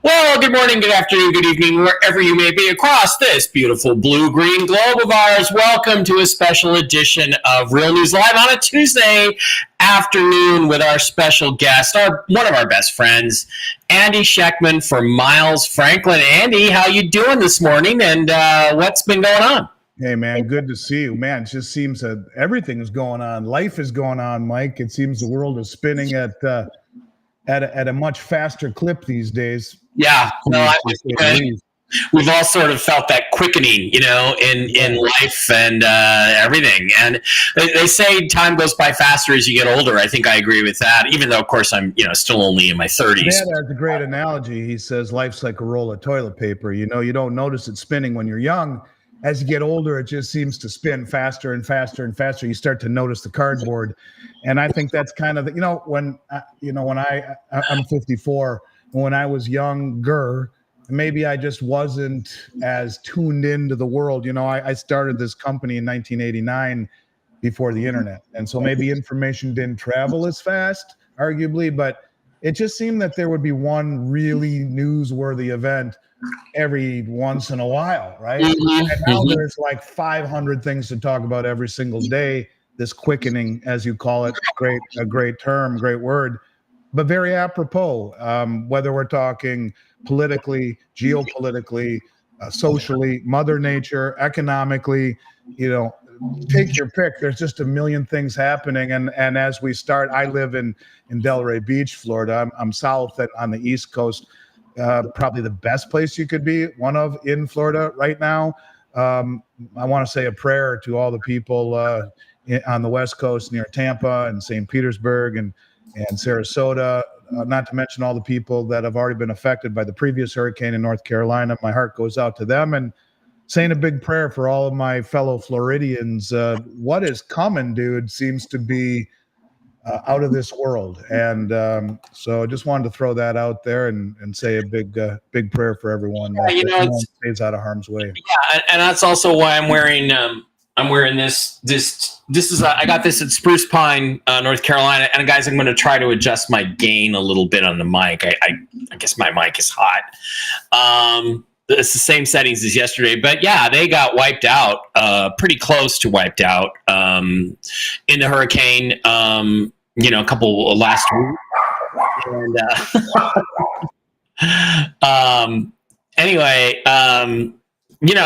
Well, good morning, good afternoon, good evening, wherever you may be across this beautiful blue-green globe of ours. Welcome to a special edition of Real News Live on a Tuesday afternoon with our special guest, one of our best friends, Andy Schectman from Miles Franklin. Andy, how you doing this morning, and what's been going on? Hey, man, good to see you. Man, it just seems that everything is going on. Life is going on, Mike. It seems the world is spinning at a much faster clip these days. Yeah, no, we've all sort of felt that quickening, in life and everything. And they say time goes by faster as you get older. I think I agree with that, even though, of course, I'm still only in my 30s. Dad has a great analogy. He says life's like a roll of toilet paper. You don't notice it spinning when you're young. As you get older, it just seems to spin faster and faster and faster. You start to notice the cardboard. And I think that's kind of, I'm 54. When I was younger, maybe I just wasn't as tuned into the world. I started this company in 1989 before the internet. And so maybe information didn't travel as fast, arguably, but it just seemed that there would be one really newsworthy event every once in a while, right? Mm-hmm. And now there's like 500 things to talk about every single day. This quickening, as you call it, a great term, great word. But very apropos, whether we're talking politically, geopolitically, socially, Mother Nature, economically, take your pick. There's just a million things happening. And as we start, I live in Delray Beach, Florida. I'm south on the East Coast, probably the best place you could be, in Florida right now. I want to say a prayer to all the people on the West Coast near Tampa and St. Petersburg and Sarasota, not to mention all the people that have already been affected by the previous hurricane in North Carolina. My heart goes out to them, and saying a big prayer for all of my fellow Floridians. What is coming, dude, seems to be out of this world. And so I just wanted to throw that out there and say a big prayer for everyone. That stays out of harm's way. Yeah, and that's also why I'm wearing this. This is I got this at Spruce Pine, North Carolina. And guys, I'm going to try to adjust my gain a little bit on the mic. I guess my mic is hot. It's the same settings as yesterday, but yeah, they got wiped out, pretty close to wiped out in the hurricane. A couple last week. And anyway.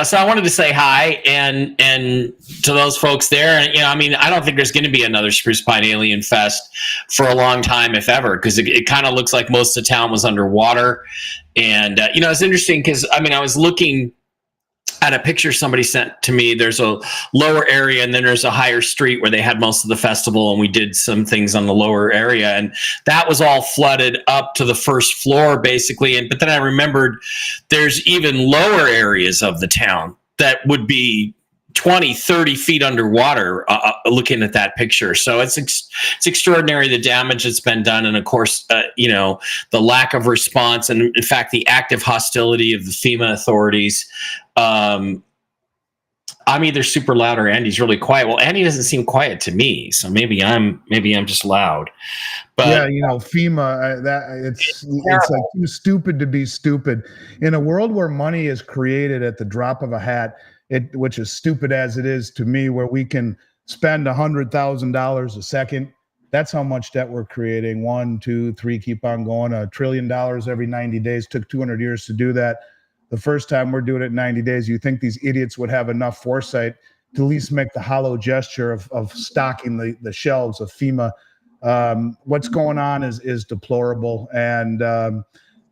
So I wanted to say hi and to those folks there. And, I don't think there's going to be another Spruce Pine Alien Fest for a long time, if ever, because it kind of looks like most of the town was underwater. And, it's interesting because, I was looking at a picture somebody sent to me. There's a lower area and then there's a higher street where they had most of the festival, and we did some things on the lower area, and that was all flooded up to the first floor basically. But then I remembered there's even lower areas of the town that would be 20, 30 feet underwater looking at that picture. So it's extraordinary, the damage that's been done. And of course, the lack of response and in fact, the active hostility of the FEMA authorities. I'm either super loud or Andy's really quiet. Well, Andy doesn't seem quiet to me. So maybe I'm just loud, but FEMA, it's like too stupid to be stupid in a world where money is created at the drop of a hat. Which is stupid as it is to me, where we can spend $100,000 a second. That's how much debt we're creating. 1, 2, 3, keep on going. $1 trillion every 90 days. Took 200 years to do that. The first time we're doing it in 90 days, you think these idiots would have enough foresight to at least make the hollow gesture of stocking the shelves of FEMA. What's going on is deplorable. And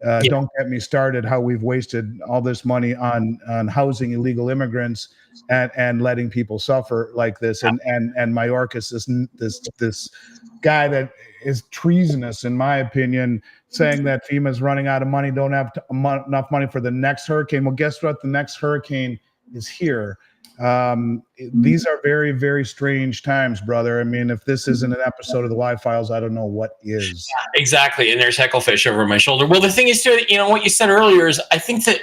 Don't get me started how we've wasted all this money on housing illegal immigrants and letting people suffer like this. And Mayorkas, this guy that is treasonous, in my opinion, saying that FEMA is running out of money, don't have enough money for the next hurricane. Well, guess what? The next hurricane is here. These are very, very strange times, brother. I mean, if this isn't an episode of the Y-Files, I don't know what is. Exactly. And there's Hecklefish over my shoulder. Well, the thing is, too, what you said earlier is I think that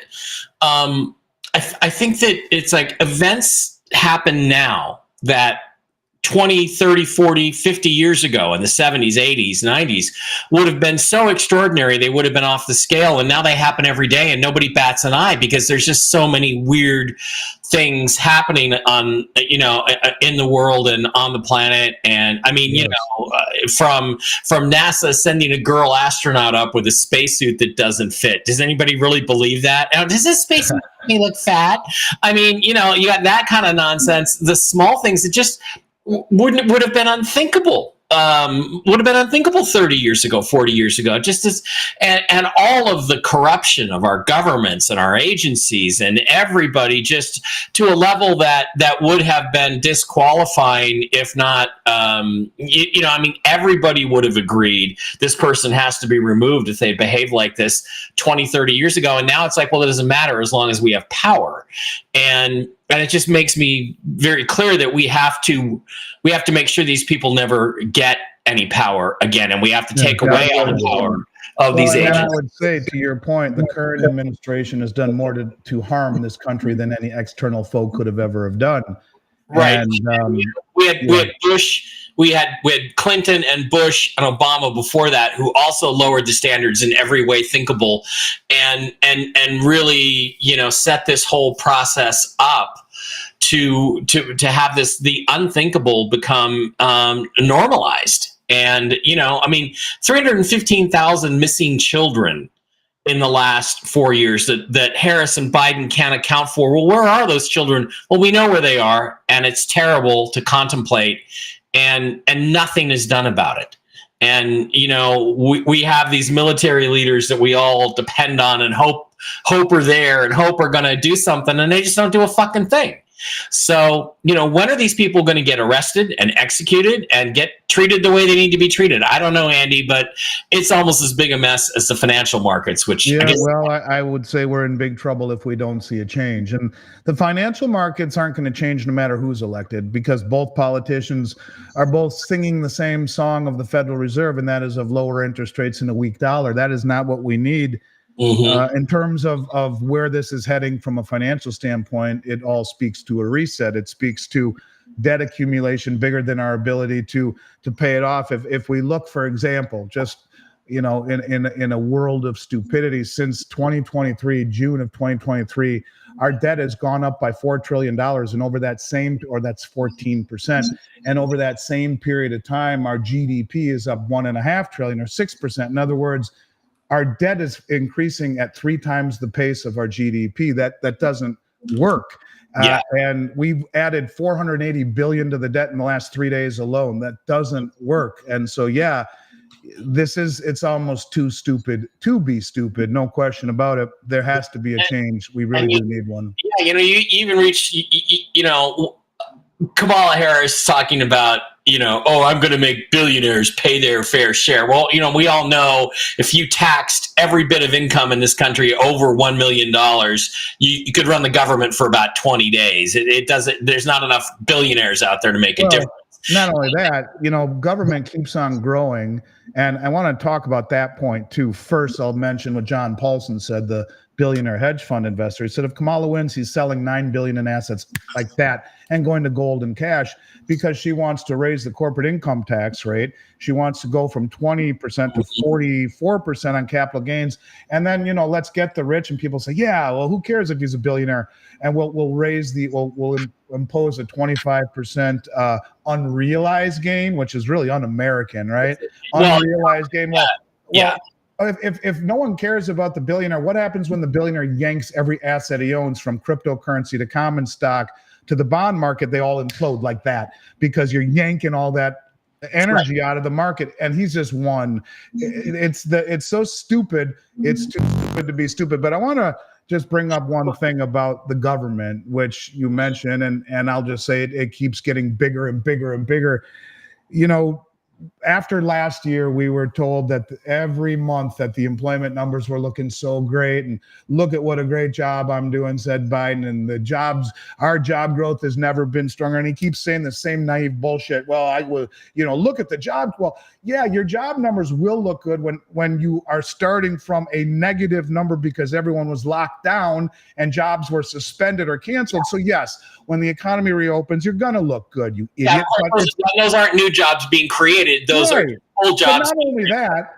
I think that it's like events happen now that 20, 30, 40, 50 years ago in the 70s, 80s, 90s would have been so extraordinary. They would have been off the scale. And now they happen every day and nobody bats an eye because there's just so many weird things happening on, in the world and on the planet. And I mean, yes. From NASA sending a girl astronaut up with a spacesuit that doesn't fit. Does anybody really believe that? Does this spacesuit make me look fat? I mean, you got that kind of nonsense. The small things that just would have been unthinkable. Would have been unthinkable 30 years ago, 40 years ago. Just as, and all of the corruption of our governments and our agencies and everybody, just to a level that would have been disqualifying, if not, I mean, everybody would have agreed this person has to be removed if they behave like this 20, 30 years ago. And now it's like, well, it doesn't matter as long as we have power. And it just makes me very clear that we have to make sure these people never get any power again, and we have to take away all the power of these agents. I would say, to your point, the current administration has done more to harm this country than any external foe could have ever have done. Right. And, we had Bush, we had Clinton and Bush and Obama before that, who also lowered the standards in every way thinkable, and really, set this whole process up to have the unthinkable become normalized. And I mean, 315,000 missing children in the last 4 years that Harris and Biden can't account for. Well, where are those children? Well, we know where they are, and it's terrible to contemplate, and nothing is done about it. And we have these military leaders that we all depend on and hope are there and hope are going to do something, and they just don't do a fucking thing. So, when are these people going to get arrested and executed and get treated the way they need to be treated? I don't know, Andy, but it's almost as big a mess as the financial markets, which I would say we're in big trouble if we don't see a change. And the financial markets aren't going to change no matter who's elected, because both politicians are both singing the same song of the Federal Reserve, and that is of lower interest rates and a weak dollar. That is not what we need. Mm-hmm. In terms of where this is heading from a financial standpoint, it all speaks to a reset. It speaks to debt accumulation bigger than our ability to pay it off. If we look, for example, just in a world of stupidity, since 2023, June of 2023, our debt has gone up by $4 trillion, and over that that's 14%. And over that same period of time, our GDP is up $1.5 trillion, or 6%. In other words, our debt is increasing at 3 times the pace of our GDP. That doesn't work. And we've added $480 billion to the debt in the last 3 days alone. That doesn't work. And so, it's almost too stupid to be stupid. No question about it. There has to be a change. We really do need one. Yeah, you even reach, Kamala Harris talking about, I'm going to make billionaires pay their fair share. Well, we all know if you taxed every bit of income in this country over $1 million, you could run the government for about 20 days. It doesn't. There's not enough billionaires out there to make a difference. Not only that, government keeps on growing. And I want to talk about that point too. First, I'll mention what John Paulson said, the billionaire hedge fund investor. He said if Kamala wins, he's selling $9 billion in assets like that and going to gold and cash, because she wants to raise the corporate income tax rate. She wants to go from 20% to 44% on capital gains. And then, let's get the rich. And people say, yeah, well, who cares if he's a billionaire? And we'll impose a 25% unrealized gain, which is really un-American, right? Unrealized gain. If no one cares about the billionaire, what happens when the billionaire yanks every asset he owns, from cryptocurrency to common stock to the bond market? They all implode like that, because you're yanking all that energy out of the market, and he's just one. It's so stupid. It's too stupid to be stupid. But I want to just bring up one thing about the government, which you mentioned, and I'll just say it keeps getting bigger and bigger and bigger. You know, after last year, we were told that every month that the employment numbers were looking so great, and look at what a great job I'm doing, said Biden, and our job growth has never been stronger. And he keeps saying the same naive bullshit. Well, I will, look at the jobs. Well, yeah, your job numbers will look good when you are starting from a negative number because everyone was locked down and jobs were suspended or canceled. So yes, when the economy reopens, you're gonna look good, you idiot. But those aren't new jobs being created. Those are old jobs. But not only that,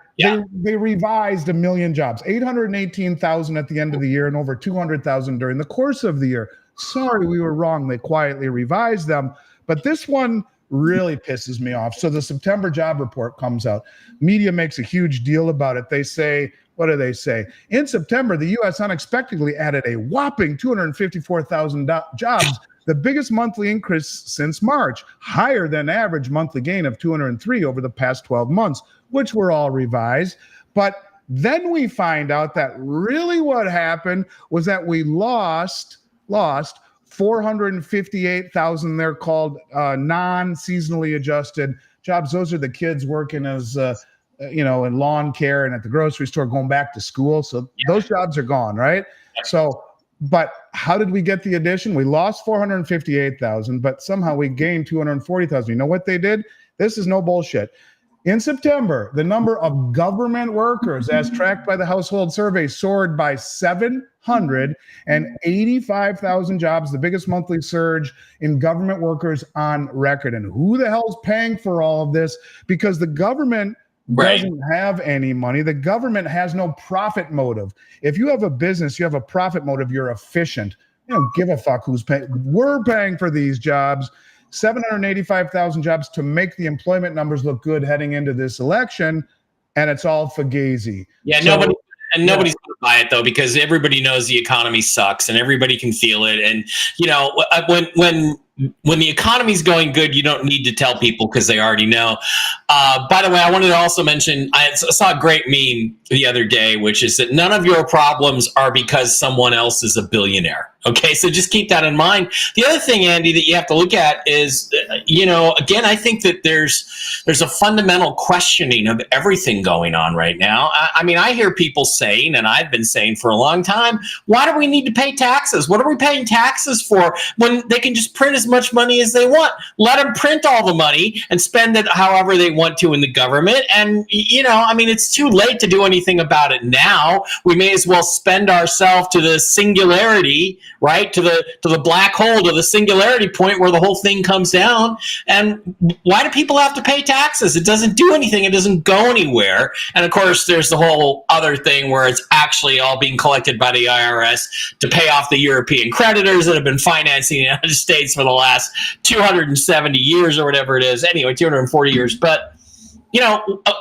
they revised 1 million jobs, 818,000 at the end of the year and over 200,000 during the course of the year. Sorry, we were wrong. They quietly revised them. But this one really pisses me off. So the September job report comes out. Media makes a huge deal about it. They say, what do they say? In September, the U.S. unexpectedly added a whopping 254,000 jobs, the biggest monthly increase since March, higher than average monthly gain of 203 over the past 12 months, which were all revised. But then we find out that really what happened was that we lost 458,000. They're called non-seasonally adjusted jobs. Those are the kids working as in lawn care and at the grocery store, going back to school. So those jobs are gone, right? So, but how did we get the addition? We lost 458,000, but somehow we gained 240,000. You know what they did? This is no bullshit. In September, the number of government workers, as tracked by the Household Survey, soared by 785,000 jobs, the biggest monthly surge in government workers on record. And who the hell's paying for all of this? Because the government doesn't have any money. The government has no profit motive. If you have a business, you have a profit motive, you're efficient. You don't give a fuck who's paying. We're paying for these jobs. 785,000 jobs to make the employment numbers look good heading into this election, and it's all fugazi. Yeah, nobody's going to buy it though, because everybody knows the economy sucks and everybody can feel it. And when the economy's going good, you don't need to tell people because they already know. By the way, I wanted to also mention, I saw a great meme the other day, which is that none of your problems are because someone else is a billionaire. Okay, so just keep that in mind. The other thing, Andy, that you have to look at is, again, I think that there's a fundamental questioning of everything going on right now. I mean, I hear people saying, and I've been saying for a long time, why do we need to pay taxes? What are we paying taxes for when they can just print as much money as they want? Let them print all the money and spend it however they want to in the government. And, it's too late to do anything about it now. We may as well spend ourselves to the singularity, right? To the black hole, to the singularity point where the whole thing comes down. And why do people have to pay taxes? It doesn't do anything. It doesn't go anywhere. And of course, there's the whole other thing where it's actually all being collected by the IRS to pay off the European creditors that have been financing the United States for the last 270 years or whatever it is. Anyway, 240 years. But,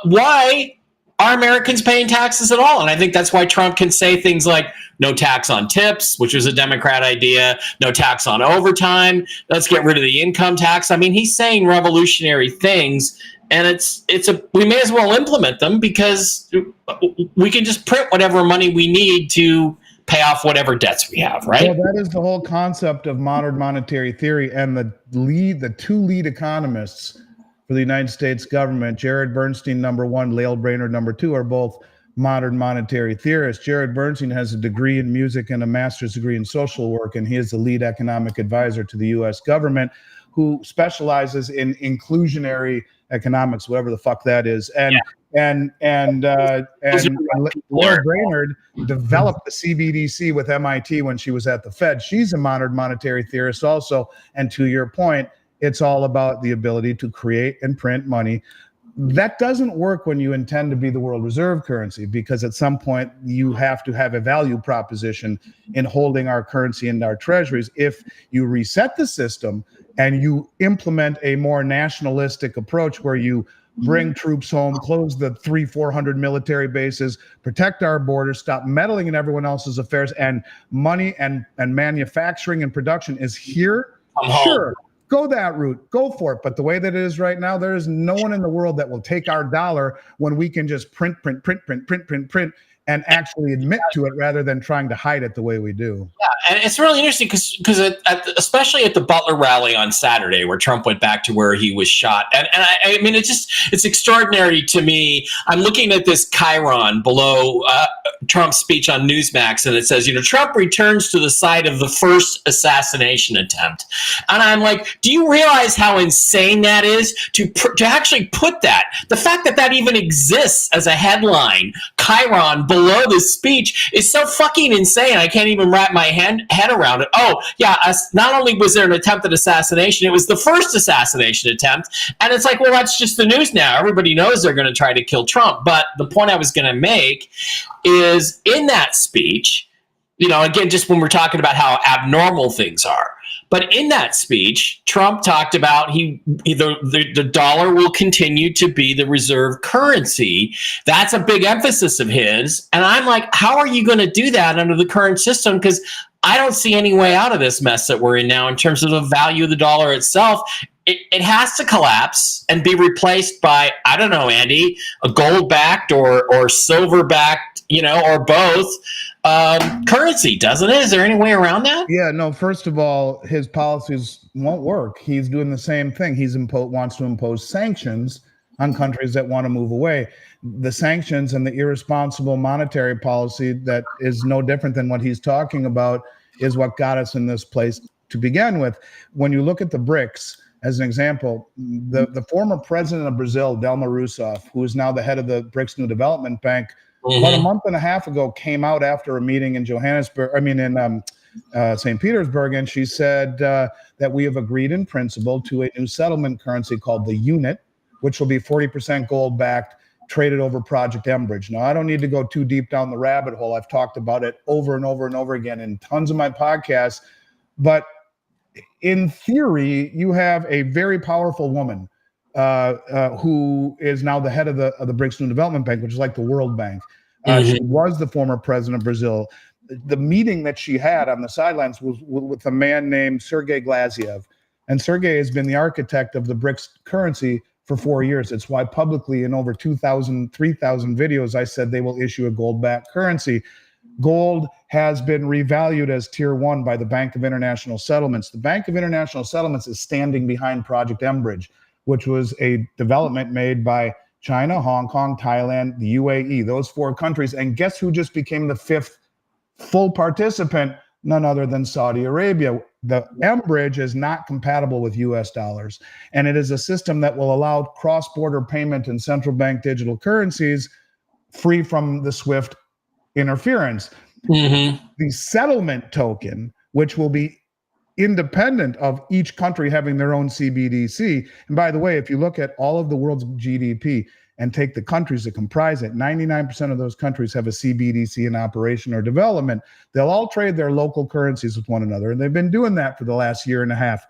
why are Americans paying taxes at all? And I think that's why Trump can say things like no tax on tips, which was a Democrat idea, no tax on overtime, let's get rid of the income tax. I mean, he's saying revolutionary things, and we may as well implement them because we can just print whatever money we need to pay off whatever debts we have, right? Well, that is the whole concept of modern monetary theory, and the two lead economists for the United States government, Jared Bernstein, number one, Lael Brainerd, number two, are both modern monetary theorists. Jared Bernstein has a degree in music and a master's degree in social work, and he is the lead economic advisor to the U.S. government, who specializes in inclusionary economics, whatever the fuck that is. And Lael Brainerd developed the CBDC with MIT when she was at the Fed. She's a modern monetary theorist also. And to your point, it's all about the ability to create and print money. That doesn't work when you intend to be the world reserve currency, because at some point you have to have a value proposition in holding our currency and our treasuries. If you reset the system and you implement a more nationalistic approach where you bring troops home, close the 300-400 military bases, protect our borders, stop meddling in everyone else's affairs, and money and manufacturing and production is here, sure. go that route, go for it. But the way that it is right now, there is no one in the world that will take our dollar when we can just print, and actually admit to it rather than trying to hide it the way we do. Yeah, and it's really interesting because especially at the Butler rally on Saturday, where Trump went back to where he was shot, and I mean it's extraordinary to me. I'm looking at this chyron below Trump's speech on Newsmax, and it says, Trump returns to the site of the first assassination attempt, and I'm like, do you realize how insane that is to actually put that? The fact that even exists as a headline, chyron below this speech, is so fucking insane. I can't even wrap my head around it. Oh, yeah, not only was there an attempted assassination, it was the first assassination attempt. And it's like, well, that's just the news now. Everybody knows they're going to try to kill Trump. But the point I was going to make is in that speech, again, just when we're talking about how abnormal things are, but in that speech, Trump talked about the dollar will continue to be the reserve currency. That's a big emphasis of his. And I'm like, how are you going to do that under the current system? Because I don't see any way out of this mess that we're in now in terms of the value of the dollar itself. It has to collapse and be replaced by, I don't know, Andy, a gold-backed or silver-backed, or both currency, doesn't it? Is there any way around that? Yeah, no, first of all, his policies won't work. He's doing the same thing. He wants to impose sanctions on countries that want to move away. The sanctions and the irresponsible monetary policy that is no different than what he's talking about is what got us in this place to begin with. When you look at the BRICS, as an example, the former president of Brazil, Dilma Rousseff, who is now the head of the BRICS New Development Bank, about a month and a half ago came out after a meeting in St. Petersburg, and she said that we have agreed in principle to a new settlement currency called the unit, which will be 40% gold-backed, traded over Project Enbridge. Now, I don't need to go too deep down the rabbit hole. I've talked about it over and over and over again in tons of my podcasts, but in theory, you have a very powerful woman who is now the head of the BRICS New Development Bank, which is like the World Bank. She was the former president of Brazil. The meeting that she had on the sidelines was with a man named Sergei Glaziev. And Sergei has been the architect of the BRICS currency for 4 years. It's why publicly in over 2,000, 3,000 videos, I said they will issue a gold-backed currency. Gold has been revalued as tier 1 by the Bank of International Settlements. The Bank of International Settlements is standing behind Project Enbridge, which was a development made by China, Hong Kong, Thailand, the UAE, those 4 countries. And guess who just became the 5th full participant? None other than Saudi Arabia. The Enbridge is not compatible with US dollars. And it is a system that will allow cross-border payment in central bank digital currencies free from the SWIFT interference. The settlement token, which will be independent of each country having their own CBDC. And by the way, if you look at all of the world's GDP and take the countries that comprise it, 99% of those countries have a CBDC in operation or development. They'll all trade their local currencies with one another. And they've been doing that for the last year and a half.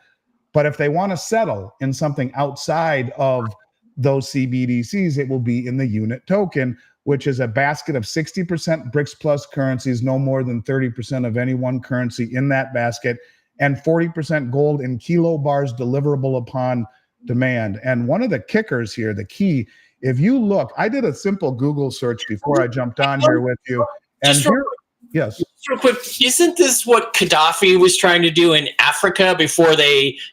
But if they want to settle in something outside of those CBDCs, it will be in the unit token, which is a basket of 60% BRICS plus currencies, no more than 30% of any one currency in that basket, and 40% gold in kilo bars deliverable upon demand. And one of the kickers here, the key, if you look, I did a simple Google search before I jumped on here with you. And here, yes. Just real quick, isn't this what Gaddafi was trying to do in Africa before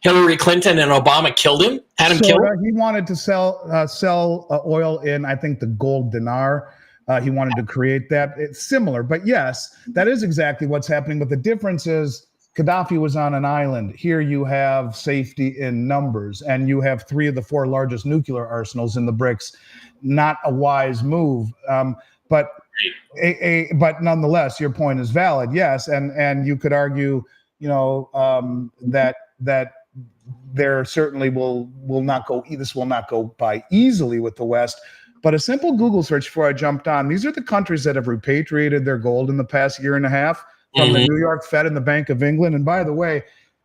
Hillary Clinton and Obama killed him? Had him killed? He wanted to sell oil in, I think, the gold dinar. He wanted to create that. It's similar, but yes, that is exactly what's happening. But the difference is Gaddafi was on an island. Here you have safety in numbers, and you have 3 of the 4 largest nuclear arsenals in the BRICS. Not a wise move, but nonetheless, your point is valid. Yes, and you could argue, that there certainly will not go. This will not go by easily with the West. But a simple Google search before I jumped on, these are the countries that have repatriated their gold in the past year and a half from the New York Fed and the Bank of England. And by the way,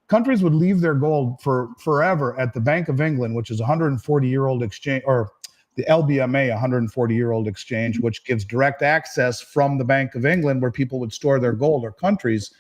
countries would leave their gold for forever at the Bank of England, which is a 140-year-old exchange, or the LBMA, 140-year-old exchange, which gives direct access from the Bank of England where people would store their gold, or countries.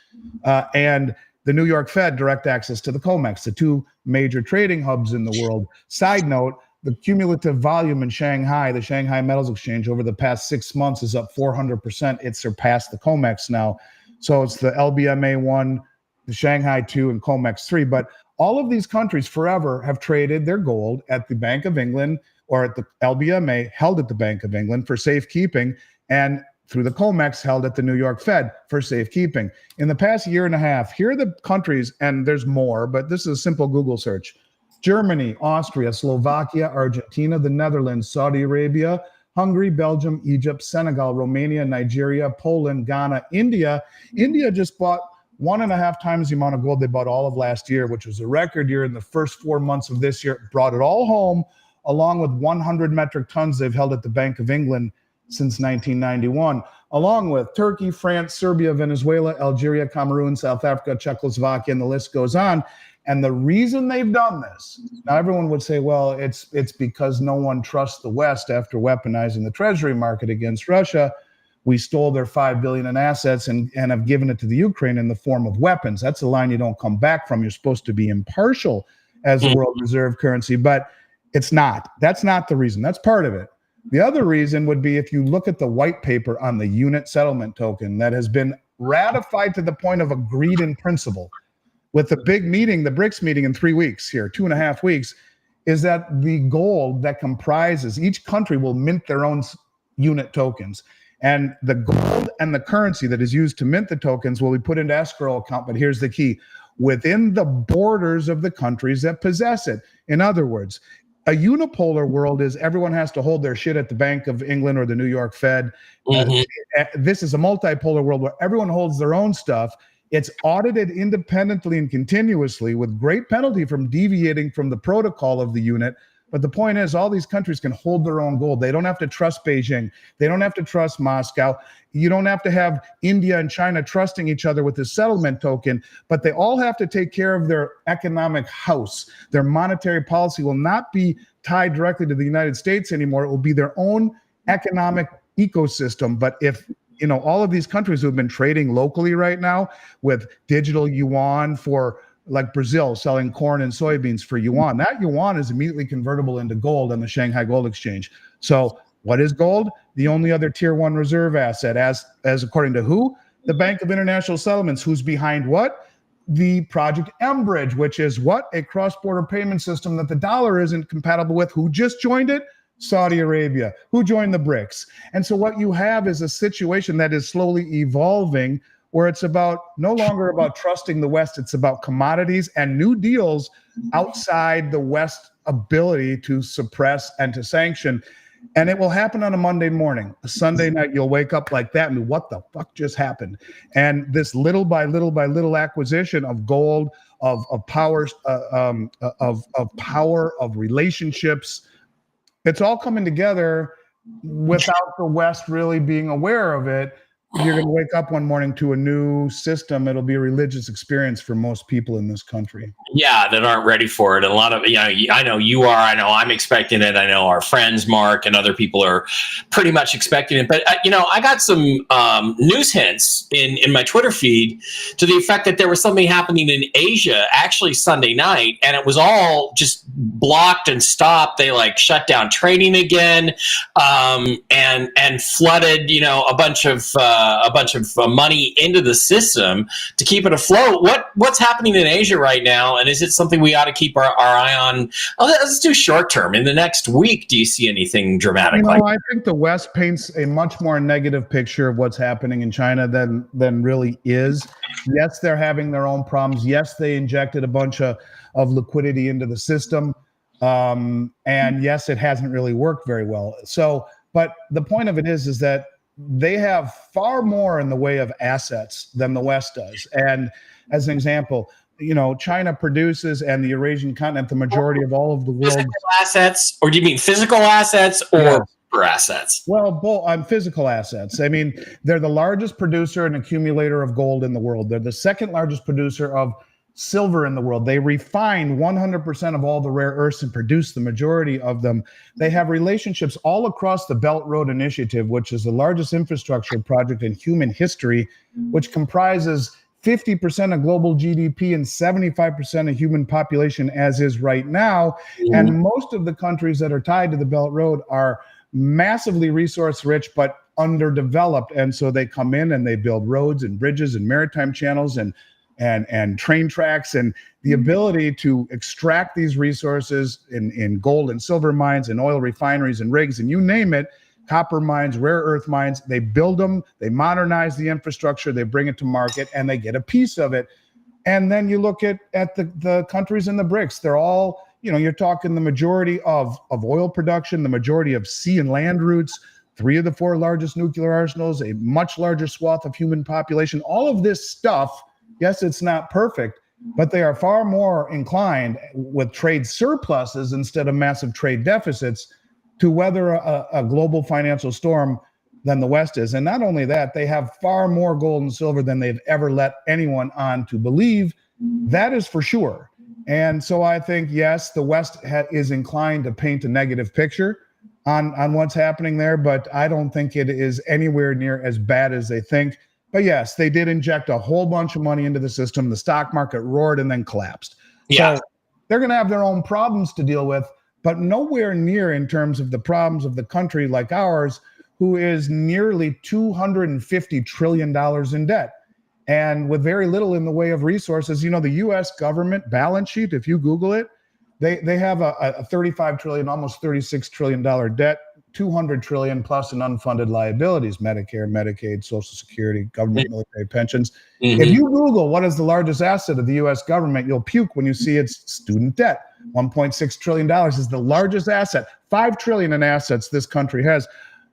And the New York Fed direct access to the COMEX, the two major trading hubs in the world. Side note, the cumulative volume in Shanghai, the Shanghai Metals Exchange, over the past 6 months is up 400%. It surpassed the COMEX now. So it's the LBMA1, the Shanghai 2, and COMEX 3. But all of these countries forever have traded their gold at the Bank of England or at the LBMA, held at the Bank of England for safekeeping, and through the COMEX held at the New York Fed for safekeeping. In the past year and a half, here are the countries, and there's more, but this is a simple Google search. Germany, Austria, Slovakia, Argentina, the Netherlands, Saudi Arabia, Hungary, Belgium, Egypt, Senegal, Romania, Nigeria, Poland, Ghana, India. India just bought 1.5 times the amount of gold they bought all of last year, which was a record year. In the first 4 months of this year, brought it all home, along with 100 metric tons they've held at the Bank of England since 1991, along with Turkey, France, Serbia, Venezuela, Algeria, Cameroon, South Africa, Czechoslovakia, and the list goes on. And the reason they've done this, now everyone would say, well, it's because no one trusts the West after weaponizing the treasury market against Russia. We stole their $5 billion in assets and have given it to the Ukraine in the form of weapons. That's a line you don't come back from. You're supposed to be impartial as a world reserve currency, but it's not. That's not the reason. That's part of it. The other reason would be if you look at the white paper on the unit settlement token that has been ratified to the point of agreed in principle with the big meeting, the BRICS meeting in 3 weeks here, 2.5 weeks, is that the gold that comprises each country will mint their own unit tokens. And the gold and the currency that is used to mint the tokens will be put into escrow account. But here's the key: within the borders of the countries that possess it. In other words, a unipolar world is everyone has to hold their shit at the Bank of England or the New York Fed. This is a multipolar world where everyone holds their own stuff. It's audited independently and continuously with great penalty from deviating from the protocol of the unit. But the point is, all these countries can hold their own gold. They don't have to trust Beijing. They don't have to trust Moscow. You don't have to have India and China trusting each other with the settlement token, but they all have to take care of their economic house. Their monetary policy will not be tied directly to the United States anymore. It will be their own economic ecosystem. But if all of these countries who have been trading locally right now with digital yuan for, like Brazil, selling corn and soybeans for yuan, that yuan is immediately convertible into gold on the Shanghai Gold Exchange. So what is gold? The only other tier one reserve asset, as according to who? The Bank of International Settlements. Who's behind what? The Project M Bridge, which is what? A cross-border payment system that the dollar isn't compatible with. Who just joined it? Saudi Arabia. Who joined the BRICS? And so what you have is a situation that is slowly evolving, where it's no longer about trusting the West. It's about commodities and new deals outside the West's ability to suppress and to sanction. And it will happen on a Monday morning. A Sunday night, you'll wake up like that and what the fuck just happened? And this little by little acquisition of gold, of power, of power, of relationships, it's all coming together without the West really being aware of it. You're going to wake up one morning to a new system. It'll be a religious experience for most people in this country. Yeah, that aren't ready for it. And a lot of, I know you are. I know I'm expecting it. I know our friends, Mark, and other people are pretty much expecting it. But, I got some news hints in my Twitter feed to the effect that there was something happening in Asia, actually Sunday night, and it was all just blocked and stopped. They shut down trading again, and flooded, a bunch of money into the system to keep it afloat. What's happening in Asia right now, and is it something we ought to keep our eye on? Let's do short term. In the next week, do you see anything dramatic? I think the West paints a much more negative picture of what's happening in China than really is. Yes, they're having their own problems. Yes, they injected a bunch of liquidity into the system, and yes, it hasn't really worked very well. So, but the point of it is that they have far more in the way of assets than the West does. And as an example, China produces, and the Eurasian continent, the majority of all of the world's physical assets, or do you mean physical assets or paper assets? Well, both physical assets. I mean, they're the largest producer and accumulator of gold in the world. They're the second largest producer of silver in the world. They refine 100% of all the rare earths and produce the majority of them. They have relationships all across the Belt Road Initiative, which is the largest infrastructure project in human history, which comprises 50% of global GDP and 75% of human population as is right now. And most of the countries that are tied to the Belt Road are massively resource rich, but underdeveloped. And so they come in and they build roads and bridges and maritime channels and train tracks, and the ability to extract these resources in gold and silver mines and oil refineries and rigs and you name it, copper mines, rare earth mines. They build them, they modernize the infrastructure, they bring it to market, and they get a piece of it. And then you look at the countries in the BRICS. They're all, you're talking the majority of oil production, the majority of sea and land routes, 3 of the 4 largest nuclear arsenals, a much larger swath of human population. All of this stuff, yes, it's not perfect, but they are far more inclined with trade surpluses instead of massive trade deficits to weather a global financial storm than the West is. And not only that, they have far more gold and silver than they've ever let anyone on to believe. That is for sure. And so I think, yes, the West is inclined to paint a negative picture on what's happening there, but I don't think it is anywhere near as bad as they think. But yes, they did inject a whole bunch of money into the system. The stock market roared and then collapsed. Yeah. So they're going to have their own problems to deal with, but nowhere near in terms of the problems of the country like ours, who is nearly $250 trillion in debt. And with very little in the way of resources. The U.S. government balance sheet, if you Google it, they have a $35 trillion, almost $36 trillion debt, $200 trillion plus in unfunded liabilities, Medicare, Medicaid, Social Security, government, military pensions. If you Google what is the largest asset of the U.S. government, you'll puke when you see its student debt. $1.6 trillion is the largest asset. $5 trillion in assets this country has.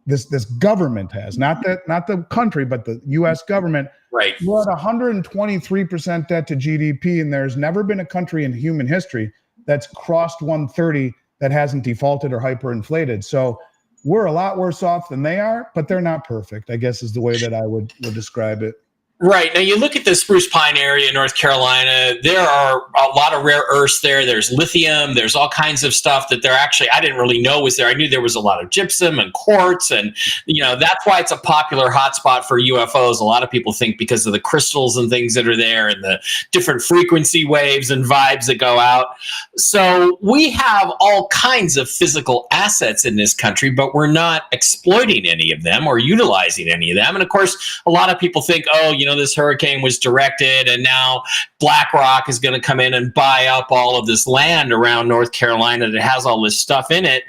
This government has, not the country, but the U.S. government. Right. We're at 123% debt to GDP, and there's never been a country in human history that's crossed 130 that hasn't defaulted or hyperinflated. So we're a lot worse off than they are, but they're not perfect, I guess is the way that I would describe it. Right. Now, you look at the Spruce Pine area in North Carolina, there are a lot of rare earths there. There's lithium. There's all kinds of stuff that I didn't really know was there. I knew there was a lot of gypsum and quartz. And, that's why it's a popular hotspot for UFOs. A lot of people think because of the crystals and things that are there and the different frequency waves and vibes that go out. So we have all kinds of physical assets in this country, but we're not exploiting any of them or utilizing any of them. And of course, a lot of people think, this hurricane was directed and now BlackRock is going to come in and buy up all of this land around North Carolina that has all this stuff in it,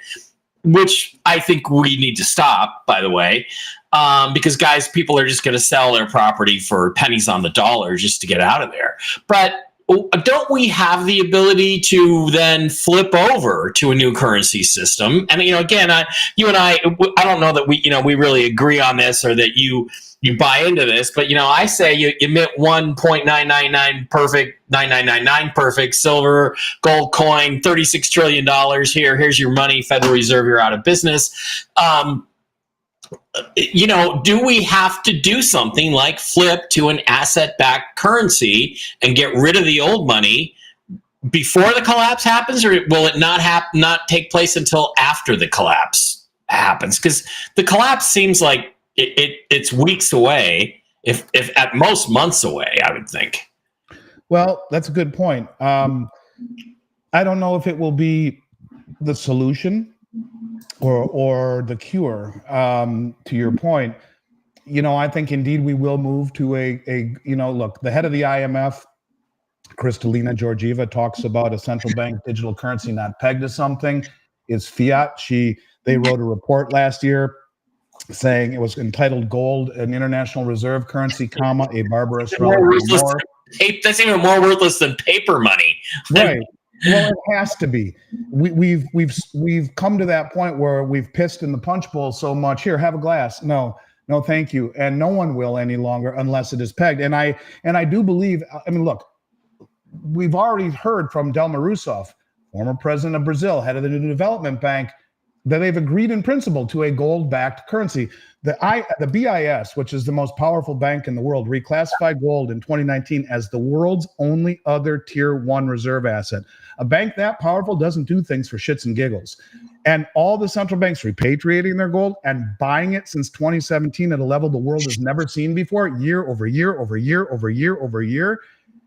which I think we need to stop, by the way, because people are just going to sell their property for pennies on the dollar just to get out of there. But don't we have the ability to then flip over to a new currency system? And, again, you and I don't know that we really agree on this or that you buy into this, but I say you emit 1.999 perfect, 9999 perfect silver, gold coin, $36 trillion here. Here's your money, Federal Reserve, you're out of business. Do we have to do something like flip to an asset-backed currency and get rid of the old money before the collapse happens, or will it not take place until after the collapse happens? Because the collapse seems like it's weeks away, if at most months away, I would think. Well, that's a good point. I don't know if it will be the solution or the cure. To your point, I think indeed we will move to look, the head of the IMF, Kristalina Georgieva, talks about a central bank digital currency not pegged to something is fiat. They wrote a report last year saying it was entitled Gold, an international reserve currency, a barbarous relic. That's even more worthless than paper money. Right. Well, it has to be. We've come to that point where we've pissed in the punch bowl so much. Here, have a glass. No, thank you. And no one will any longer unless it is pegged. And I do believe. Look, we've already heard from Dilma Rousseff, former president of Brazil, head of the New Development Bank. that they've agreed in principle to a gold-backed currency. The BIS, which is the most powerful bank in the world, reclassified gold in 2019 as the world's only other tier 1 reserve asset. A bank that powerful doesn't do things for shits and giggles. And all the central banks repatriating their gold and buying it since 2017 at a level the world has never seen before, year over year over year over year over year,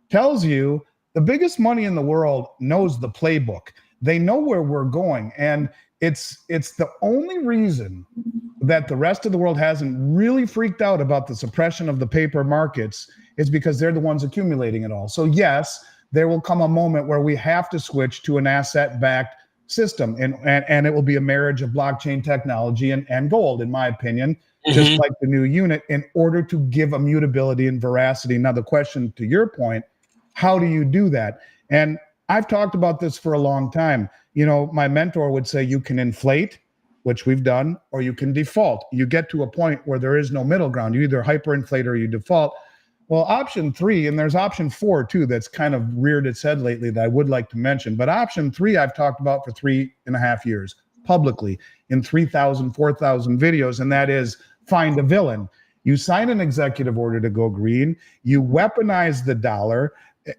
tells you the biggest money in the world knows the playbook. They know where we're going. And it's the only reason that the rest of the world hasn't really freaked out about the suppression of the paper markets is because they're the ones accumulating it all. So yes, there will come a moment where we have to switch to an asset-backed system, and it will be a marriage of blockchain technology and gold, in my opinion, just like the new unit, in order to give immutability and veracity. Now, the question to your point, how do you do that? And I've talked about this for a long time. You know, my mentor would say you can inflate, which we've done, or you can default. You get to a point where there is no middle ground. You either hyperinflate or you default. Well, option 3, and there's option 4 too, that's kind of reared its head lately that I would like to mention. But option 3, I've talked about for 3.5 years publicly in 3,000, 4,000 videos, and that is find a villain. You sign an executive order to go green, you weaponize the dollar,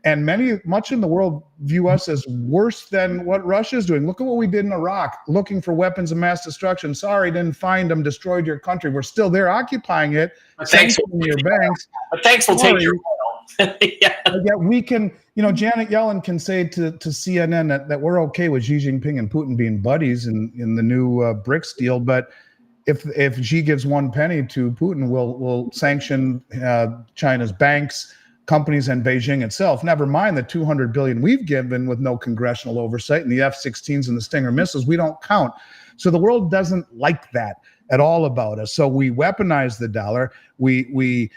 and much in the world view us as worse than what Russia's doing. Look at what we did in Iraq, looking for weapons of mass destruction. Sorry, didn't find them, destroyed your country. We're still there occupying it, sanctioning your banks. But thanks will take your oil. Yeah. Yet we can, Janet Yellen can say to CNN that we're okay with Xi Jinping and Putin being buddies in the new BRICS deal, but if Xi gives one penny to Putin, we'll sanction China's banks, companies, and Beijing itself. Never mind the $200 billion we've given with no congressional oversight, and the F-16s and the Stinger missiles we don't count. So the world doesn't like that at all about us. So we weaponize the dollar. We're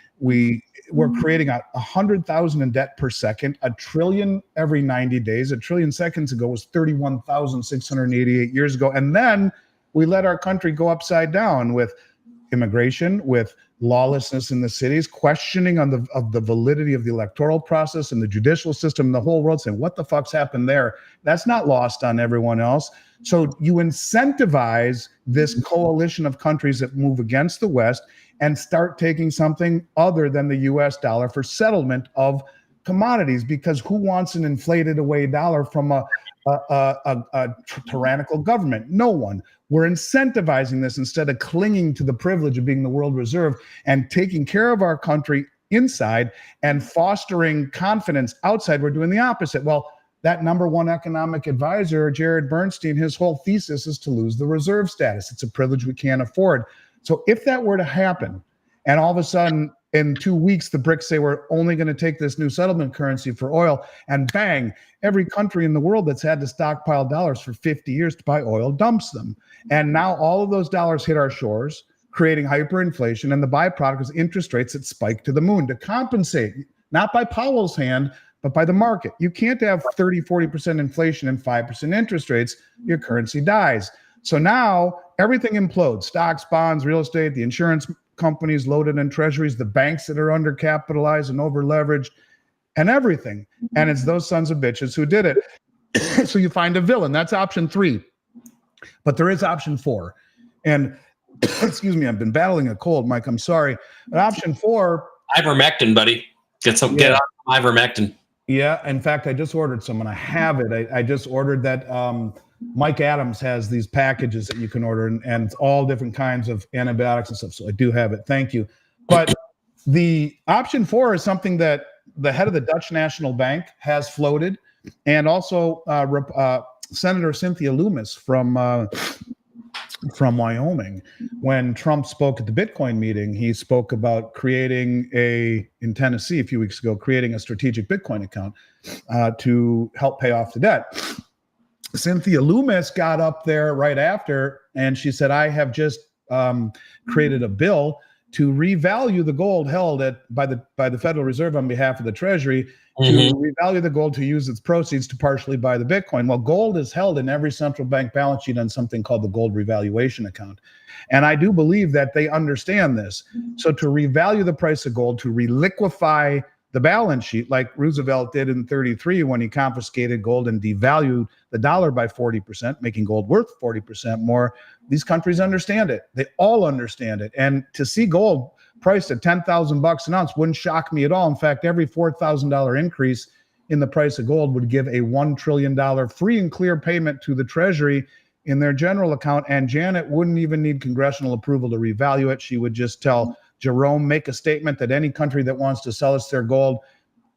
creating 100,000 in debt per second, a trillion every 90 days. A trillion seconds ago was 31,688 years ago, and then we let our country go upside down with immigration, with lawlessness in the cities, questioning of the validity of the electoral process and the judicial system, and the whole world saying, what the fuck's happened there? That's not lost on everyone else. So you incentivize this coalition of countries that move against the West and start taking something other than the US dollar for settlement of commodities, because who wants an inflated away dollar from a tyrannical government? No one. We're incentivizing this instead of clinging to the privilege of being the world reserve and taking care of our country inside and fostering confidence outside. We're doing the opposite. Well, that number one economic advisor, Jared Bernstein, his whole thesis is to lose the reserve status. It's a privilege we can't afford. So if that were to happen, and all of a sudden in 2 weeks, the BRICS say we're only going to take this new settlement currency for oil, and bang, every country in the world that's had to stockpile dollars for 50 years to buy oil dumps them. And now all of those dollars hit our shores, creating hyperinflation, and the byproduct is interest rates that spike to the moon to compensate, not by Powell's hand, but by the market. You can't have 30, 40% inflation and 5% interest rates. Your currency dies. So now everything implodes. Stocks, bonds, real estate, the insurance companies loaded in treasuries, the banks that are undercapitalized and over-leveraged, and everything. And it's those sons of bitches who did it. So you find a villain. That's option 3. But there is option 4. And excuse me, I've been battling a cold, Mike. I'm sorry. But option 4. Ivermectin, buddy. Get on ivermectin. Yeah. In fact, I just ordered some and I have it. I just ordered that. Mike Adams has these packages that you can order, and it's all different kinds of antibiotics and stuff. So I do have it. Thank you. But the option 4 is something that the head of the Dutch National Bank has floated, and also Senator Cynthia Loomis from Wyoming. When Trump spoke at the Bitcoin meeting, he spoke about creating in Tennessee a few weeks ago, creating a strategic Bitcoin account to help pay off the debt. Cynthia Loomis got up there right after, and she said, I have just created a bill to revalue the gold held by the Federal Reserve on behalf of the Treasury, to revalue the gold to use its proceeds to partially buy the Bitcoin. Well, gold is held in every central bank balance sheet on something called the gold revaluation account. And I do believe that they understand this. So to revalue the price of gold, to reliquify the balance sheet, like Roosevelt did in 33 when he confiscated gold and devalued the dollar by 40%, making gold worth 40% more. These countries understand it. They all understand it. And to see gold priced at $10,000 an ounce wouldn't shock me at all. In fact, every $4,000 increase in the price of gold would give a $1 trillion free and clear payment to the Treasury in their general account. And Janet wouldn't even need congressional approval to revalue it. She would just tell Jerome, make a statement that any country that wants to sell us their gold,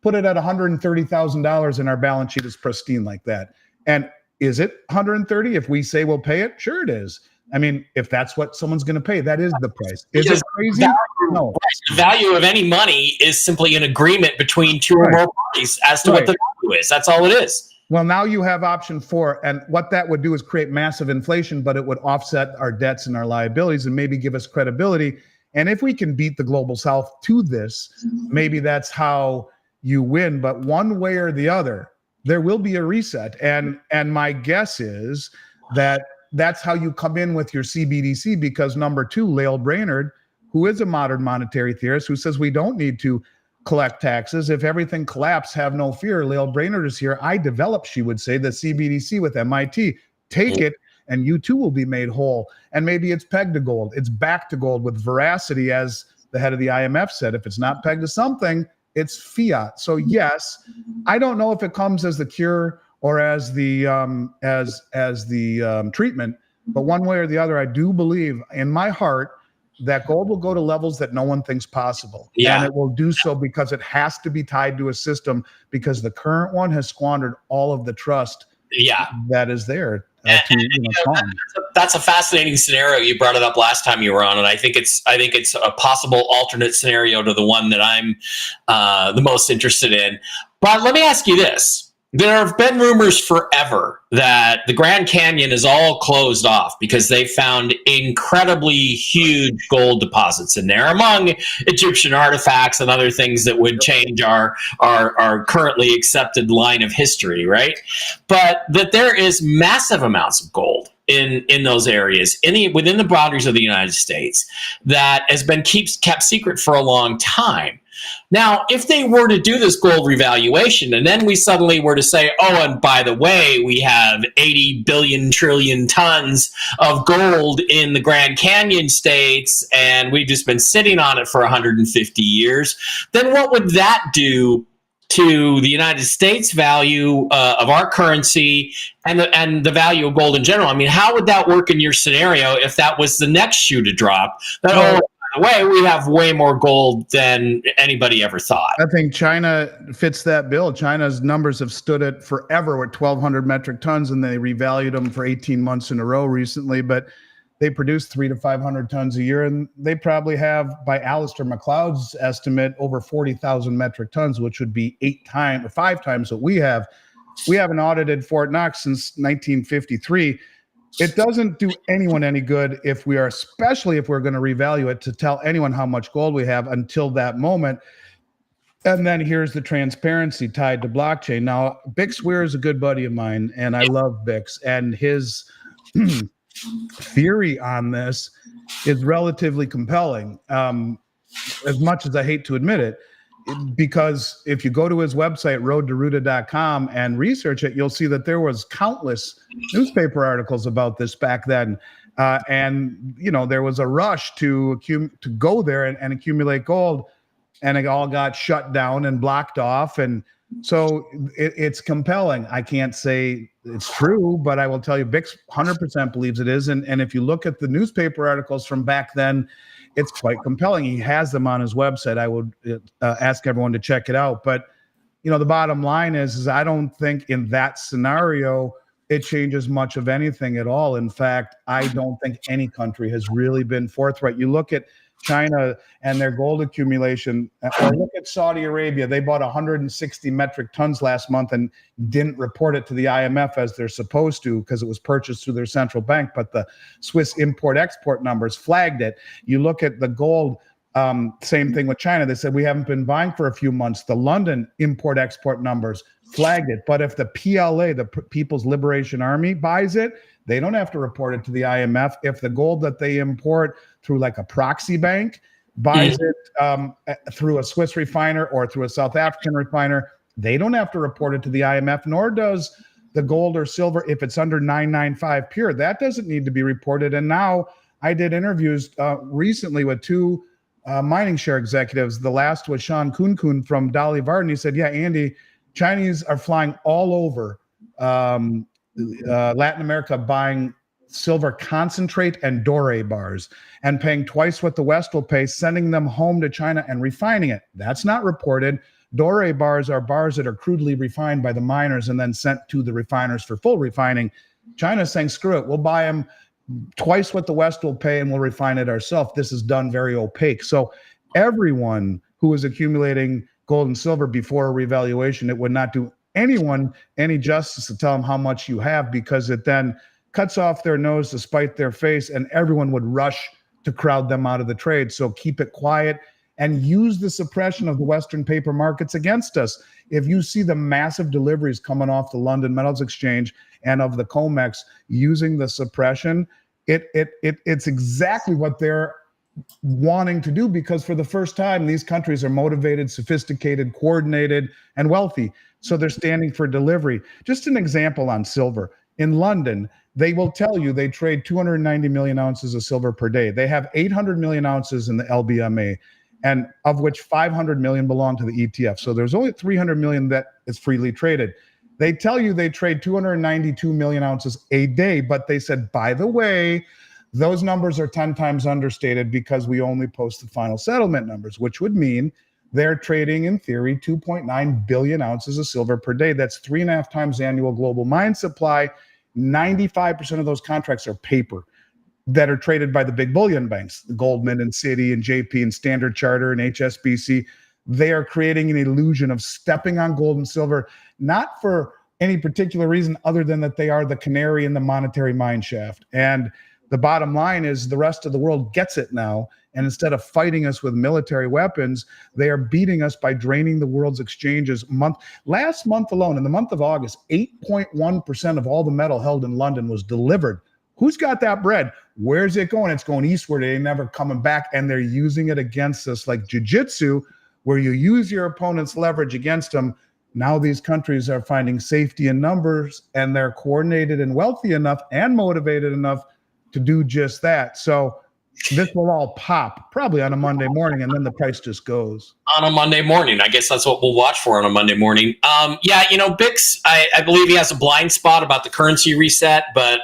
put it at $130,000 and our balance sheet is pristine like that. And is it 130? If we say we'll pay it, sure it is. I mean, if that's what someone's going to pay, that is the price. Is it crazy? No. The value of any money is simply an agreement between two or more parties as to what the value is. That's all it is. Well, now you have option 4, and what that would do is create massive inflation, but it would offset our debts and our liabilities and maybe give us credibility. And if we can beat the global south to this, maybe that's how you win. But one way or the other, there will be a reset. And my guess is that that's how you come in with your CBDC, because number 2, Lael Brainerd, who is a modern monetary theorist, who says we don't need to collect taxes. If everything collapses, have no fear. Lael Brainerd is here. I developed, she would say, the CBDC with MIT. Take it, and you too will be made whole. And maybe it's pegged to gold. It's back to gold with veracity, as the head of the IMF said. If it's not pegged to something, it's fiat. So yes, I don't know if it comes as the cure or as the treatment, but one way or the other, I do believe in my heart that gold will go to levels that no one thinks possible. Yeah. And it will do so because it has to be tied to a system, because the current one has squandered all of the trust that is there. That's a fascinating scenario. You brought it up last time you were on, and I think it's a possible alternate scenario to the one that I'm the most interested in. But let me ask you this. There have been rumors forever that the Grand Canyon is all closed off because they found incredibly huge gold deposits in there, among Egyptian artifacts and other things that would change our currently accepted line of history, right? But that there is massive amounts of gold in those areas within the boundaries of the United States that has been kept secret for a long time. Now, if they were to do this gold revaluation, and then we suddenly were to say, oh, and by the way, we have 80 billion trillion tons of gold in the Grand Canyon states, and we've just been sitting on it for 150 years, then what would that do to the United States value of our currency and the value of gold in general? I mean, how would that work in your scenario if that was the next shoe to drop? That, by the way, we have way more gold than anybody ever thought. I think China fits that bill. China's numbers have stood at forever with 1,200 metric tons, and they revalued them for 18 months in a row recently. But they produce 300 to 500 tons a year, and they probably have, by Alistair McLeod's estimate, over 40,000 metric tons, which would be 5 times what we have. We haven't audited Fort Knox since 1953. It doesn't do anyone any good especially if we're going to revalue it, to tell anyone how much gold we have until that moment. And then here's the transparency tied to blockchain. Now, Bix Weir is a good buddy of mine, and I love Bix, and his theory on this is relatively compelling, as much as I hate to admit it, because if you go to his website, roadtoruta.com, and research it, you'll see that there was countless newspaper articles about this back then. And, there was a rush to go there and accumulate gold, and it all got shut down and blocked off. And so it's compelling. I can't say it's true, but I will tell you, Bix 100% believes it is. And if you look at the newspaper articles from back then, it's quite compelling. He has them on his website. I would ask everyone to check it out. But, the bottom line is I don't think in that scenario it changes much of anything at all. In fact, I don't think any country has really been forthright. You look at China and their gold accumulation, or look at Saudi Arabia. They bought 160 metric tons last month and didn't report it to the IMF as they're supposed to, because it was purchased through their central bank, but the Swiss import-export numbers flagged it. You look at the gold, same thing with China. They said we haven't been buying for a few months. The London import-export numbers flagged it. But if the PLA, the People's Liberation Army, buys it, they don't have to report it to the IMF. If the gold that they import through like a proxy bank buys it through a Swiss refiner or through a South African refiner. They don't have to report it to the IMF, nor does the gold or silver if it's under 995 pure. That doesn't need to be reported. And now I did interviews recently with two mining share executives. The last was Sean Kun from Dolly Varden. He said, yeah, Andy, Chinese are flying all over Latin America buying silver concentrate and doré bars and paying twice what the West will pay, sending them home to China and refining it. That's not reported. Doré bars are bars that are crudely refined by the miners and then sent to the refiners for full refining. China's saying, screw it, we'll buy them twice what the West will pay and we'll refine it ourselves. This is done very opaque. So everyone who is accumulating gold and silver before a revaluation, it would not do anyone any justice to tell them how much you have, because it then cuts off their nose to spite their face, and everyone would rush to crowd them out of the trade. So keep it quiet and use the suppression of the Western paper markets against us. If you see the massive deliveries coming off the London Metals Exchange and of the COMEX using the suppression, it's exactly what they're wanting to do, because for the first time, these countries are motivated, sophisticated, coordinated, and wealthy. So they're standing for delivery. Just an example on silver. In London, they will tell you they trade 290 million ounces of silver per day. They have 800 million ounces in the LBMA, and of which 500 million belong to the ETF. So there's only 300 million that is freely traded. They tell you they trade 292 million ounces a day, but they said, by the way, those numbers are 10 times understated because we only post the final settlement numbers, which would mean they're trading, in theory, 2.9 billion ounces of silver per day. That's 3.5 times annual global mine supply. 95% of those contracts are paper that are traded by the big bullion banks, the Goldman and Citi and JP and Standard Charter and HSBC. They are creating an illusion of stepping on gold and silver, not for any particular reason other than that they are the canary in the monetary mine shaft. And the bottom line is the rest of the world gets it now. And instead of fighting us with military weapons, they are beating us by draining the world's exchanges. Last month alone, in the month of August, 8.1% of all the metal held in London was delivered. Who's got that bread? Where's it going? It's going eastward. It ain't never coming back. And they're using it against us like jiu-jitsu, where you use your opponent's leverage against them. Now these countries are finding safety in numbers, and they're coordinated and wealthy enough and motivated enough to do just that. So this will all pop probably on a Monday morning, and then the price just goes. On a Monday morning. I guess that's what we'll watch for on a Monday morning. Yeah, Bix, I believe he has a blind spot about the currency reset, but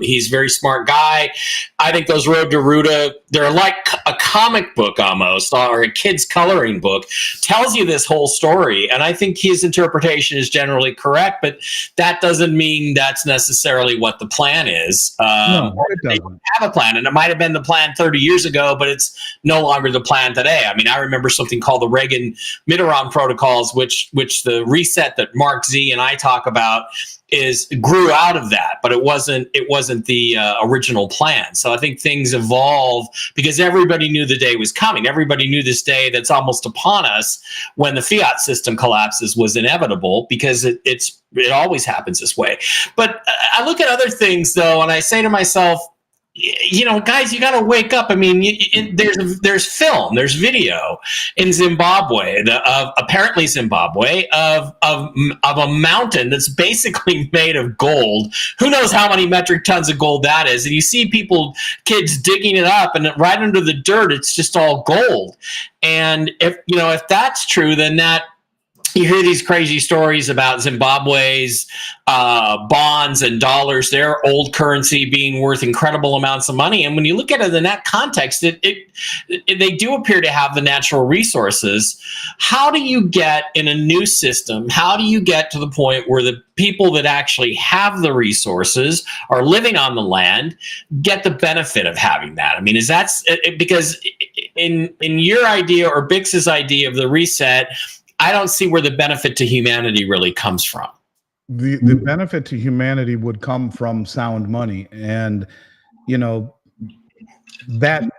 he's a very smart guy. I think those Road to Ruta, they're like a comic book almost, or a kid's coloring book, tells you this whole story. And I think his interpretation is generally correct, but that doesn't mean that's necessarily what the plan is. No, it doesn't. They have a plan, and it might have been the plan 30 years ago, but it's no longer the plan today. I mean, I remember something called the Reagan-Mitterrand protocols, which the reset that Mark Z and I talk about grew out of that, but it wasn't the original plan. So I think things evolve because everybody knew the day was coming. Everybody knew this day that's almost upon us when the fiat system collapses was inevitable, because it always happens this way. But I look at other things though, and I say to myself, guys, you got to wake up. I mean, there's film, there's video in Zimbabwe, apparently Zimbabwe, of a mountain that's basically made of gold. Who knows how many metric tons of gold that is? And you see kids digging it up, and right under the dirt, it's just all gold. And if that's true, then that. You hear these crazy stories about Zimbabwe's bonds and dollars, their old currency being worth incredible amounts of money. And when you look at it in that context, they do appear to have the natural resources. How do you get in a new system? How do you get to the point where the people that actually have the resources are living on the land get the benefit of having that? I mean, because in your idea or Bix's idea of the reset, I don't see where the benefit to humanity really comes from. The benefit to humanity would come from sound money. And, that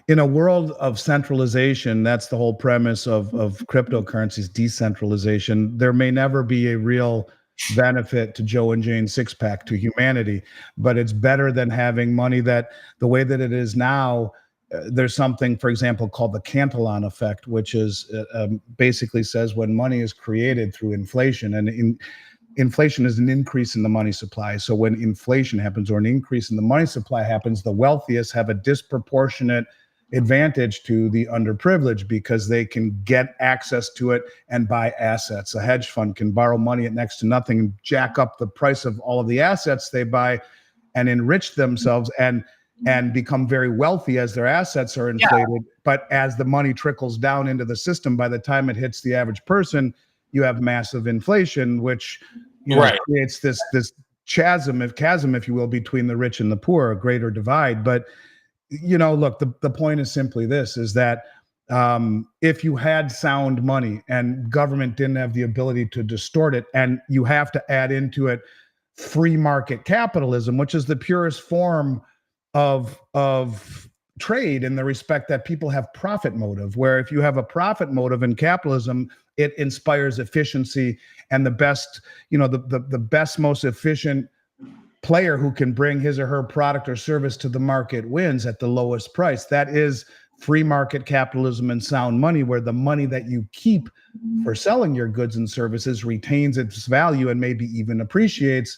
in a world of centralization, that's the whole premise of cryptocurrencies, decentralization. There may never be a real benefit to Joe and Jane six-pack to humanity, but it's better than having money that the way that it is now there's something, for example, called the Cantillon effect, which is basically says when money is created through inflation, and inflation is an increase in the money supply. So when inflation happens or an increase in the money supply happens, the wealthiest have a disproportionate advantage to the underprivileged because they can get access to it and buy assets. A hedge fund can borrow money at next to nothing and jack up the price of all of the assets they buy and enrich themselves and become very wealthy as their assets are inflated. Yeah. But as the money trickles down into the system, by the time it hits the average person, you have massive inflation, which creates this chasm, if you will, between the rich and the poor, a greater divide. But look, the point is simply this: is that if you had sound money and government didn't have the ability to distort it, and you have to add into it free market capitalism, which is the purest form of trade in the respect that people have profit motive, where if you have a profit motive in capitalism, it inspires efficiency, and the best, the best, most efficient player who can bring his or her product or service to the market wins at the lowest price. That is free market capitalism and sound money, where the money that you keep for selling your goods and services retains its value and maybe even appreciates.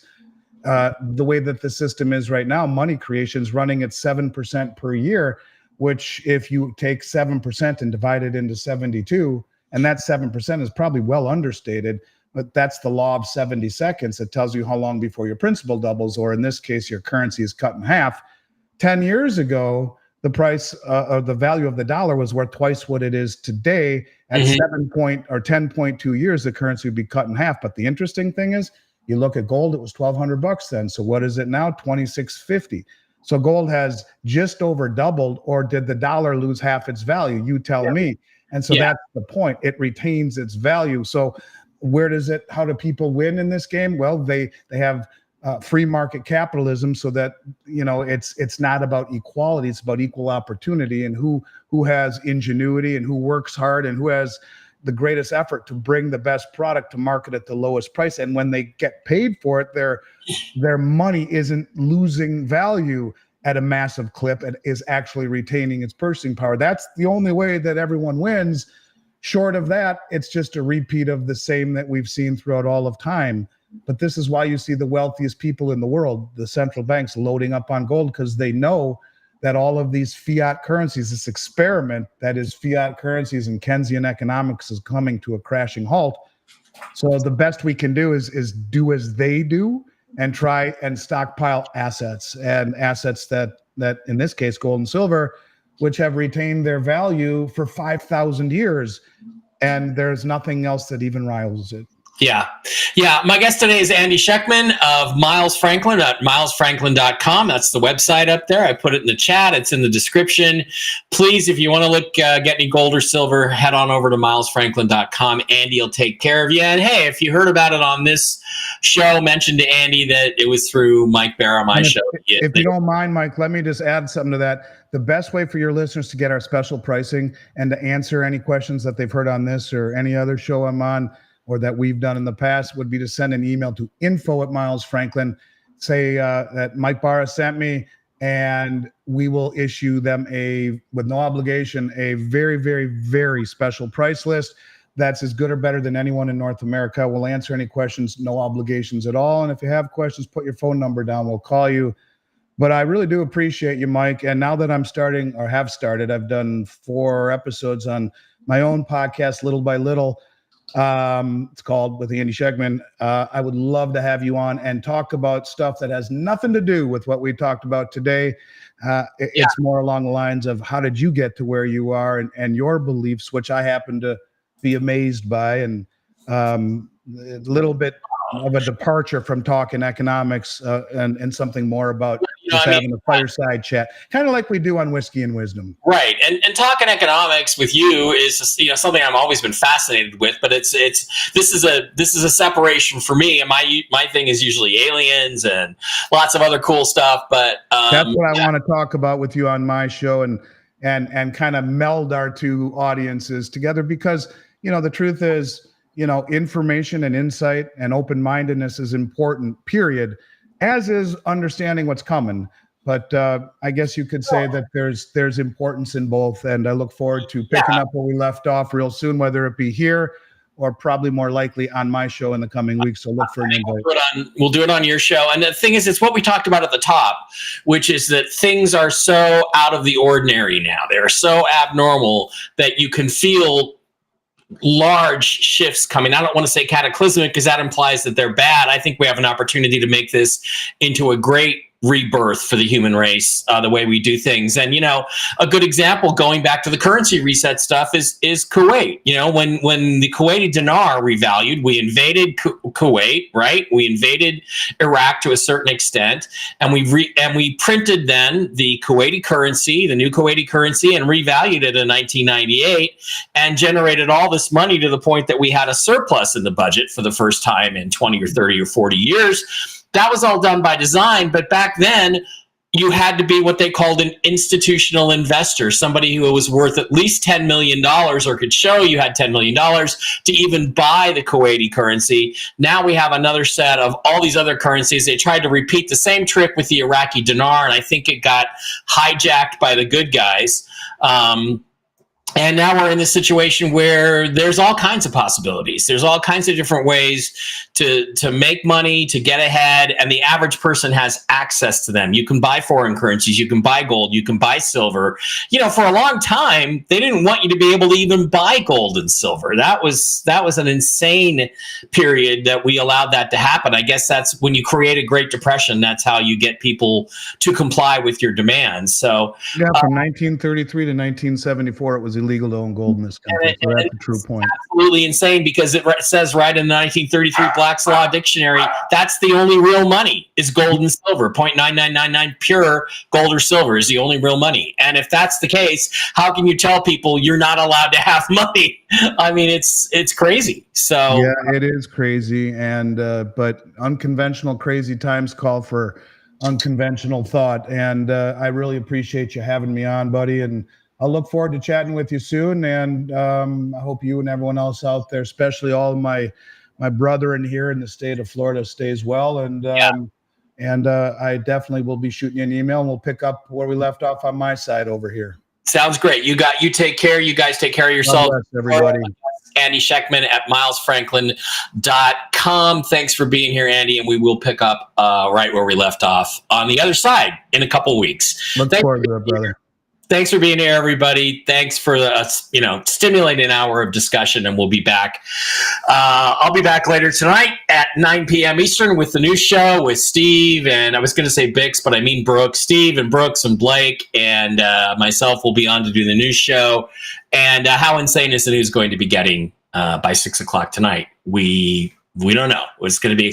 The way that the system is right now, money creation is running at 7% per year, which if you take 7% and divide it into 72, and that 7% is probably well understated, but that's the law of 70 seconds. It tells you how long before your principal doubles, or in this case, your currency is cut in half. 10 years ago, the price or the value of the dollar was worth twice what it is today. At 10.2 years, the currency would be cut in half. But the interesting thing is, you look at gold, it was $1,200 then. So what is it now? $2,650. So gold has just over doubled, or did the dollar lose half its value? You tell me. And so that's the point. It retains its value. So how do people win in this game? Well, they have free market capitalism, so that, it's not about equality, it's about equal opportunity, and who has ingenuity and who works hard and who has the greatest effort to bring the best product to market at the lowest price. And when they get paid for it, their money isn't losing value at a massive clip and is actually retaining its purchasing power. That's the only way that everyone wins. Short of that, it's just a repeat of the same that we've seen throughout all of time. But this is why you see the wealthiest people in the world, the central banks, loading up on gold, because they know that all of these fiat currencies, this experiment that is fiat currencies and Keynesian economics, is coming to a crashing halt. So the best we can do is do as they do and try and stockpile assets that in this case, gold and silver, which have retained their value for 5,000 years. And there's nothing else that even rivals it. Yeah. My guest today is Andy Schectman of Miles Franklin at milesfranklin.com. That's the website up there. I put it in the chat. It's in the description. Please, if you want to look, get any gold or silver, head on over to milesfranklin.com. Andy will take care of you. And hey, if you heard about it on this show, mention to Andy that it was through Mike Bara, my show. If you don't mind, Mike, let me just add something to that. The best way for your listeners to get our special pricing and to answer any questions that they've heard on this or any other show I'm on, or that we've done in the past, would be to send an email to info@milesfranklin. Say that Mike Bara sent me, and we will issue them with no obligation, a very, very, very special price list that's as good or better than anyone in North America. We'll answer any questions, no obligations at all. And if you have questions, put your phone number down. We'll call you. But I really do appreciate you, Mike. And now that I'm starting, or have started, I've done 4 episodes on my own podcast, Little by Little. It's called With Andy Schectman. I would love to have you on and talk about stuff that has nothing to do with what we talked about today. It's more along the lines of how did you get to where you are, and your beliefs, which I happen to be amazed by, and a little bit of a departure from talking economics and something more about having a fireside chat, kind of like we do on Whiskey and Wisdom. Right. And talking economics with you is just, something I've always been fascinated with, but this is a separation for me. And my thing is usually aliens and lots of other cool stuff. But that's what I want to talk about with you on my show, and kind of meld our two audiences together, because, the truth is, information and insight and open-mindedness is important, period, as is understanding what's coming. But I guess you could say that there's importance in both, and I look forward to picking up where we left off real soon, whether it be here or probably more likely on my show in the coming weeks. So look for an invite. We'll do it on your show. And the thing is, it's what we talked about at the top, which is that things are so out of the ordinary now. They're so abnormal that you can feel large shifts coming. I don't want to say cataclysmic because that implies that they're bad. I think we have an opportunity to make this into a great rebirth for the human race, the way we do things. And, a good example going back to the currency reset stuff is Kuwait. When the Kuwaiti dinar revalued, we invaded Kuwait, right? We invaded Iraq to a certain extent, and we printed then the Kuwaiti currency, the new Kuwaiti currency, and revalued it in 1998 and generated all this money to the point that we had a surplus in the budget for the first time in 20 or 30 or 40 years. That was all done by design, but back then you had to be what they called an institutional investor, somebody who was worth at least $10 million or could show you had $10 million to even buy the Kuwaiti currency. Now we have another set of all these other currencies. They tried to repeat the same trick with the Iraqi dinar, and I think it got hijacked by the good guys. And now we're in this situation where there's all kinds of possibilities. There's all kinds of different ways to make money, to get ahead, and the average person has access to them. You can buy foreign currencies, you can buy gold, you can buy silver. For a long time, they didn't want you to be able to even buy gold and silver. That was an insane period that we allowed that to happen. I guess that's when you create a Great Depression, that's how you get people to comply with your demands. So yeah, from 1933 to 1974, it was illegal to own gold in this country. So that's a true point. Absolutely insane, because it says right in the 1933 Black's Law Dictionary, that's the only real money is gold and silver. 0.9999 pure gold or silver is the only real money. And if that's the case, how can you tell people you're not allowed to have money? I mean, it's crazy. So yeah, it is crazy. And but unconventional, crazy times call for unconventional thought. And I really appreciate you having me on, buddy. And I'll look forward to chatting with you soon. And I hope you and everyone else out there, especially all of my brethren here in the state of Florida, stays well. And I definitely will be shooting you an email, and we'll pick up where we left off on my side over here. Sounds great. You take care. You guys take care of yourself. God bless everybody. Andy Schectman at milesfranklin.com. Thanks for being here, Andy, and we will pick up right where we left off on the other side in a couple weeks. Look forward to it, brother. Thanks for being here, everybody. Thanks for stimulating an hour of discussion, and we'll be back. I'll be back later tonight at 9 p.m. Eastern with the new show with Steve, and I was going to say Bix, but I mean Brooks. Steve and Brooks and Blake and myself will be on to do the news show. And how insane is the news going to be getting by 6 o'clock tonight? We don't know. It's going to be